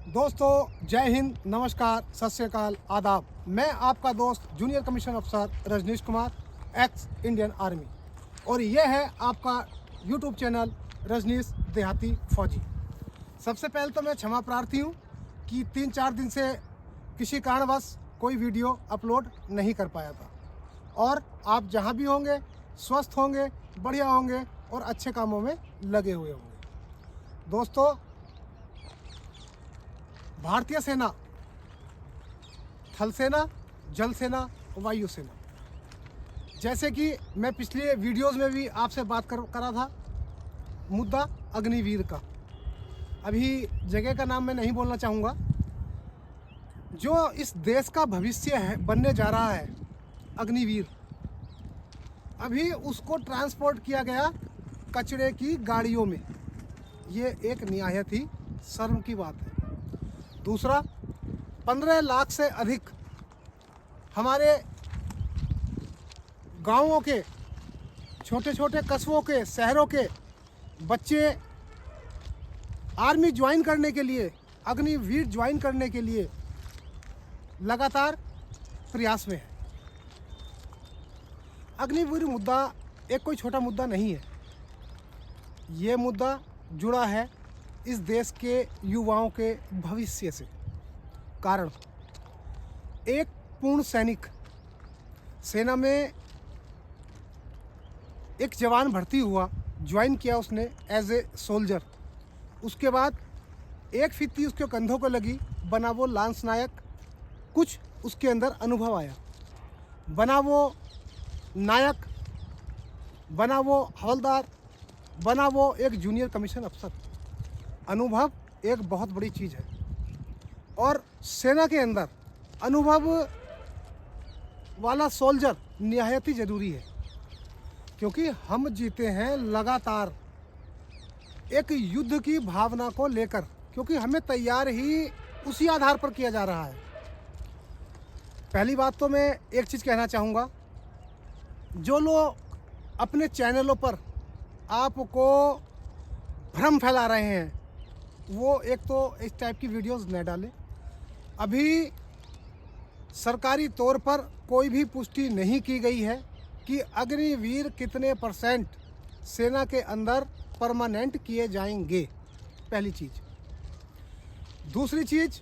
दोस्तों जय हिंद, नमस्कार, सत श्री अकाल, आदाब। मैं आपका दोस्त जूनियर कमीशन अफसर Rajneesh Kumar, ex Indian army, और यह है आपका यूट्यूब चैनल रजनीश देहाती फौजी। सबसे पहले तो मैं क्षमा प्रार्थी हूँ कि 3-4 दिन से किसी कारणवश कोई वीडियो अपलोड नहीं कर पाया था। और आप जहाँ भी होंगे स्वस्थ होंगे, बढ़िया होंगे और अच्छे कामों में लगे हुए होंगे। दोस्तों, भारतीय सेना, थल सेना, जल सेना, वायु सेना, जैसे कि मैं पिछले वीडियोस में भी आपसे बात करा था, मुद्दा अग्निवीर का। अभी जगह का नाम मैं नहीं बोलना चाहूँगा। जो इस देश का भविष्य है, बनने जा रहा है, अग्निवीर, अभी उसको ट्रांसपोर्ट किया गया कचरे की गाड़ियों में। ये एक निहायत ही शर्म की बात है। दूसरा, 15 लाख से अधिक हमारे गांवों के, छोटे छोटे कस्बों के, शहरों के बच्चे आर्मी ज्वाइन करने के लिए, अग्निवीर ज्वाइन करने के लिए लगातार प्रयास में है। अग्निवीर मुद्दा एक कोई छोटा मुद्दा नहीं है। ये मुद्दा जुड़ा है इस देश के युवाओं के भविष्य से। कारण, एक पूर्ण सैनिक, सेना में एक जवान भर्ती हुआ, ज्वाइन किया उसने एज ए सोल्जर। उसके बाद एक फीती उसके कंधों को लगी, बना वो लांस नायक। कुछ उसके अंदर अनुभव आया, बना वो नायक, बना वो हवलदार, बना वो एक जूनियर कमीशन अफसर। अनुभव एक बहुत बड़ी चीज़ है, और सेना के अंदर अनुभव वाला सोल्जर निहायत ही ज़रूरी है। क्योंकि हम जीते हैं लगातार एक युद्ध की भावना को लेकर, क्योंकि हमें तैयार ही उसी आधार पर किया जा रहा है। पहली बात तो मैं एक चीज़ कहना चाहूँगा, जो लोग अपने चैनलों पर आपको भ्रम फैला रहे हैं, वो एक तो इस टाइप की वीडियोस न डालें। अभी सरकारी तौर पर कोई भी पुष्टि नहीं की गई है कि अग्निवीर कितने % सेना के अंदर परमानेंट किए जाएंगे, पहली चीज़। दूसरी चीज़,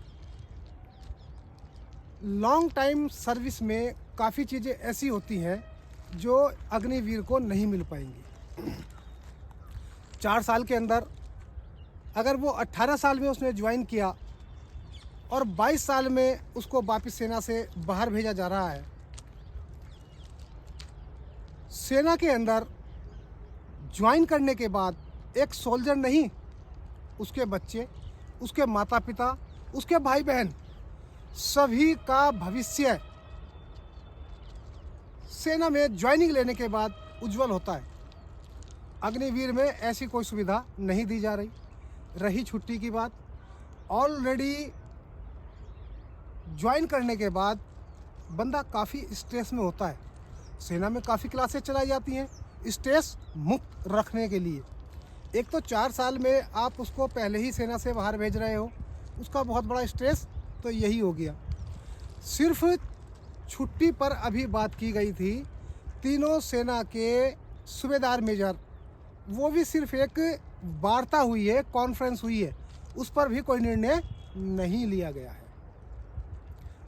लॉन्ग टाइम सर्विस में काफ़ी चीज़ें ऐसी होती हैं जो अग्निवीर को नहीं मिल पाएंगी। 4 साल के अंदर अगर वो 18 साल में उसने ज्वाइन किया और 22 साल में उसको वापस सेना से बाहर भेजा जा रहा है, सेना के अंदर ज्वाइन करने के बाद एक सोल्जर नहीं, उसके बच्चे, उसके माता पिता, उसके भाई बहन, सभी का भविष्य सेना में ज्वाइनिंग लेने के बाद उज्जवल होता है। अग्निवीर में ऐसी कोई सुविधा नहीं दी जा रही। रही छुट्टी की बात, ऑलरेडी ज्वाइन करने के बाद बंदा काफ़ी स्ट्रेस में होता है। सेना में काफ़ी क्लासेस चलाई जाती हैं स्ट्रेस मुक्त रखने के लिए। एक तो 4 साल में आप उसको पहले ही सेना से बाहर भेज रहे हो, उसका बहुत बड़ा स्ट्रेस तो यही हो गया। सिर्फ छुट्टी पर अभी बात की गई थी, तीनों सेना के सूबेदार मेजर, वो भी सिर्फ एक वार्ता हुई है, कॉन्फ्रेंस हुई है, उस पर भी कोई निर्णय नहीं लिया गया है।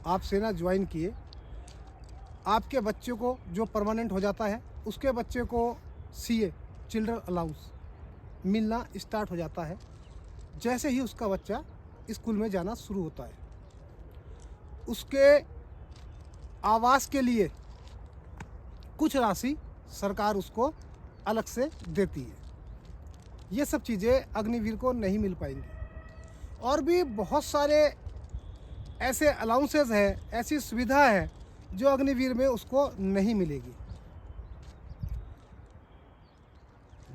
आप सेना ज्वाइन किए, आपके बच्चे को जो परमानेंट हो जाता है, उसके बच्चे को CA चिल्ड्रन अलाउंस मिलना स्टार्ट हो जाता है जैसे ही उसका बच्चा स्कूल में जाना शुरू होता है। उसके आवास के लिए कुछ राशि सरकार उसको अलग से देती है। ये सब चीज़ें अग्निवीर को नहीं मिल पाएंगी। और भी बहुत सारे ऐसे अलाउंसेस हैं, ऐसी सुविधा है जो अग्निवीर में उसको नहीं मिलेगी।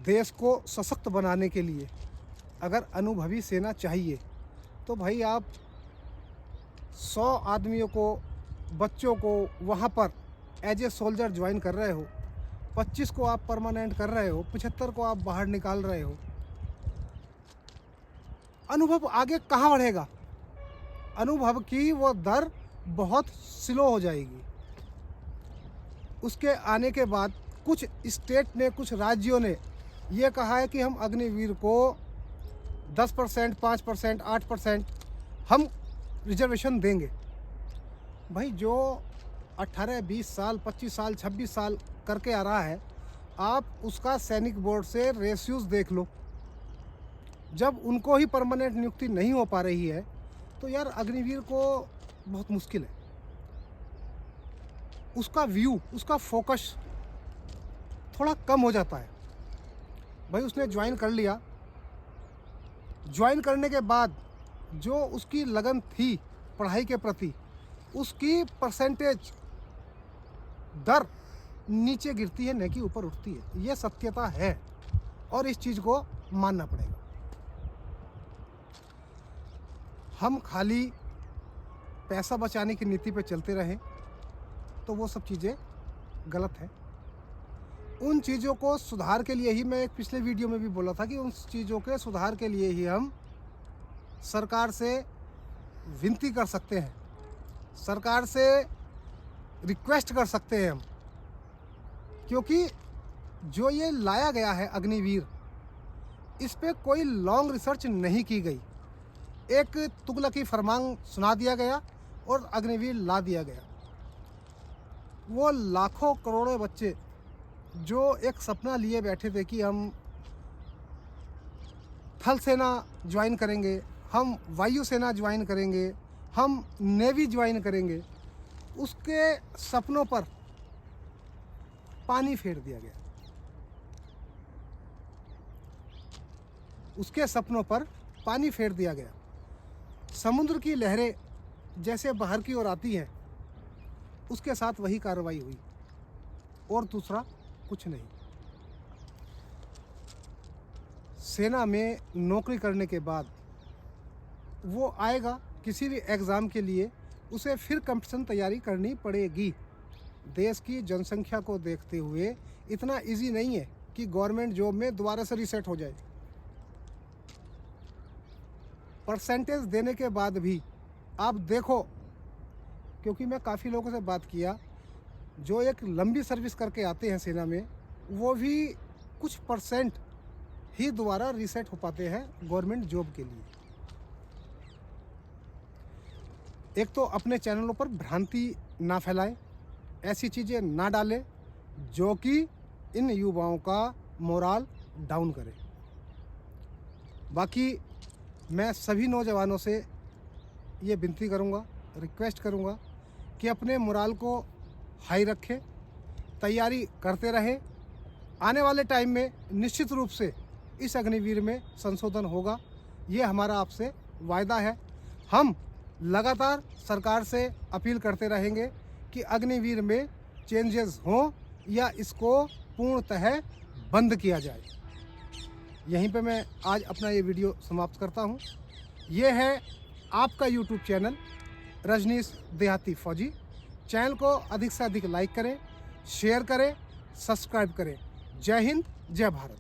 देश को सशक्त बनाने के लिए अगर अनुभवी सेना चाहिए तो भाई आप 100 आदमियों को, बच्चों को वहाँ पर एज ए सोल्जर ज्वाइन कर रहे हो, 25 को आप परमानेंट कर रहे हो, 75 को आप बाहर निकाल रहे हो। अनुभव आगे कहाँ बढ़ेगा? अनुभव की वो दर बहुत स्लो हो जाएगी। उसके आने के बाद कुछ स्टेट ने, कुछ राज्यों ने ये कहा है कि हम अग्निवीर को 10%, 5%, 8% हम रिजर्वेशन देंगे। भाई जो 18, 20 साल, 25 साल, 26 साल करके आ रहा है, आप उसका सैनिक बोर्ड से रेशियोज देख लो। जब उनको ही परमानेंट नियुक्ति नहीं हो पा रही है तो यार अग्निवीर को बहुत मुश्किल है। उसका व्यू, उसका फोकस थोड़ा कम हो जाता है। भाई उसने ज्वाइन कर लिया, ज्वाइन करने के बाद जो उसकी लगन थी पढ़ाई के प्रति, उसकी परसेंटेज दर नीचे गिरती है, न कि ऊपर उठती है। ये सत्यता है और इस चीज़ को मानना पड़ेगा। हम खाली पैसा बचाने की नीति पे चलते रहें तो वो सब चीज़ें गलत है। उन चीज़ों को सुधार के लिए ही, मैं एक पिछले वीडियो में भी बोला था कि उन चीज़ों के सुधार के लिए ही हम सरकार से विनती कर सकते हैं, सरकार से रिक्वेस्ट कर सकते हैं हम। क्योंकि जो ये लाया गया है अग्निवीर, इस पे कोई लॉन्ग रिसर्च नहीं की गई। एक तुगलकी फरमान सुना दिया गया और अग्निवीर ला दिया गया। वो लाखों करोड़ों बच्चे जो एक सपना लिए बैठे थे कि हम थल सेना ज्वाइन करेंगे, हम वायु सेना ज्वाइन करेंगे, हम नेवी ज्वाइन करेंगे, उसके सपनों पर पानी फेर दिया गया। उसके सपनों पर पानी फेर दिया गया। समुद्र की लहरें जैसे बाहर की ओर आती हैं, उसके साथ वही कार्रवाई हुई और दूसरा कुछ नहीं। सेना में नौकरी करने के बाद वो आएगा किसी भी एग्ज़ाम के लिए, उसे फिर कंपटीशन तैयारी करनी पड़ेगी। देश की जनसंख्या को देखते हुए इतना इजी नहीं है कि गवर्नमेंट जॉब में दोबारा से रीसेट हो जाए। परसेंटेज देने के बाद भी आप देखो, क्योंकि मैं काफ़ी लोगों से बात किया जो एक लंबी सर्विस करके आते हैं सेना में, वो भी कुछ परसेंट ही दोबारा रीसेट हो पाते हैं गवर्नमेंट जॉब के लिए। एक तो अपने चैनलों पर भ्रांति ना फैलाएं, ऐसी चीज़ें ना डालें जो कि इन युवाओं का मोराल डाउन करे। बाकी मैं सभी नौजवानों से ये विनती करूँगा, रिक्वेस्ट करूँगा कि अपने मोराल को हाई रखें, तैयारी करते रहें। आने वाले टाइम में निश्चित रूप से इस अग्निवीर में संशोधन होगा, ये हमारा आपसे वायदा है। हम लगातार सरकार से अपील करते रहेंगे कि अग्निवीर में चेंजेस हों या इसको पूर्णतः बंद किया जाए। यहीं पे मैं आज अपना ये वीडियो समाप्त करता हूँ। ये है आपका यूट्यूब चैनल रजनीश देहाती फौजी। चैनल को अधिक से अधिक लाइक करें, शेयर करें, सब्सक्राइब करें। जय हिंद, जय भारत।